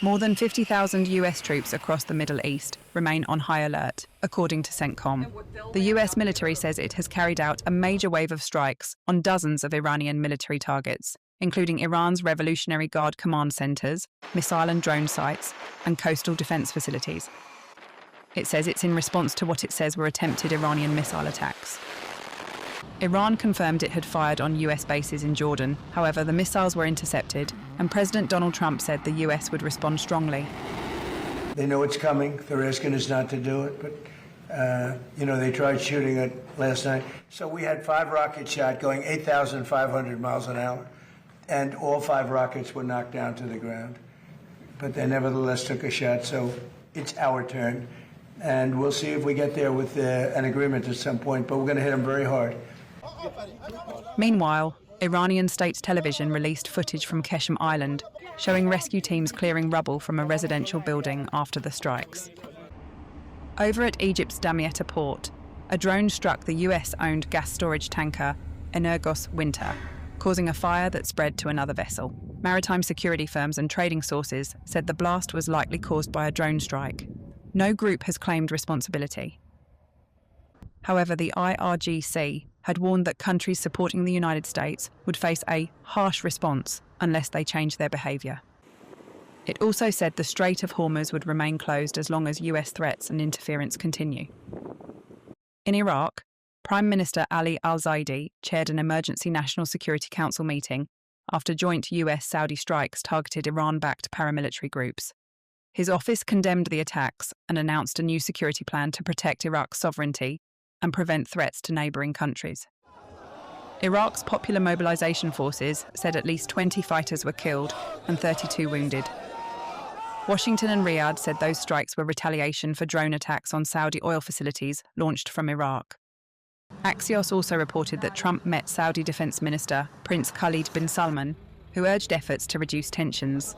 More than 50,000 US troops across the Middle East remain on high alert, according to CENTCOM. The US military says it has carried out a major wave of strikes on dozens of Iranian military targets, including Iran's Revolutionary Guard command centers, missile and drone sites, and coastal defense facilities. It says it's in response to what it says were attempted Iranian missile attacks. Iran confirmed it had fired on US bases in Jordan. However, the missiles were intercepted, and President Donald Trump said the US would respond strongly. They know it's coming. They're asking us not to do it, but, they tried shooting it last night. So we had 5 rockets shot going 8,500 miles an hour, and all 5 rockets were knocked down to the ground. But they nevertheless took a shot, so it's our turn. And we'll see if we get there with an agreement at some point, but we're going to hit them very hard. Meanwhile, Iranian state television released footage from Keshem Island, showing rescue teams clearing rubble from a residential building after the strikes. Over at Egypt's Damietta port, a drone struck the US-owned gas storage tanker Energos Winter, causing a fire that spread to another vessel. Maritime security firms and trading sources said the blast was likely caused by a drone strike. No group has claimed responsibility. However, the IRGC had warned that countries supporting the United States would face a harsh response unless they change their behaviour. It also said the Strait of Hormuz would remain closed as long as US threats and interference continue. In Iraq, Prime Minister Ali al-Zaidi chaired an emergency National Security Council meeting after joint US-Saudi strikes targeted Iran-backed paramilitary groups. His office condemned the attacks and announced a new security plan to protect Iraq's sovereignty and prevent threats to neighbouring countries. Iraq's Popular Mobilization Forces said at least 20 fighters were killed and 32 wounded. Washington and Riyadh said those strikes were retaliation for drone attacks on Saudi oil facilities launched from Iraq. Axios also reported that Trump met Saudi Defense Minister Prince Khalid bin Salman, who urged efforts to reduce tensions.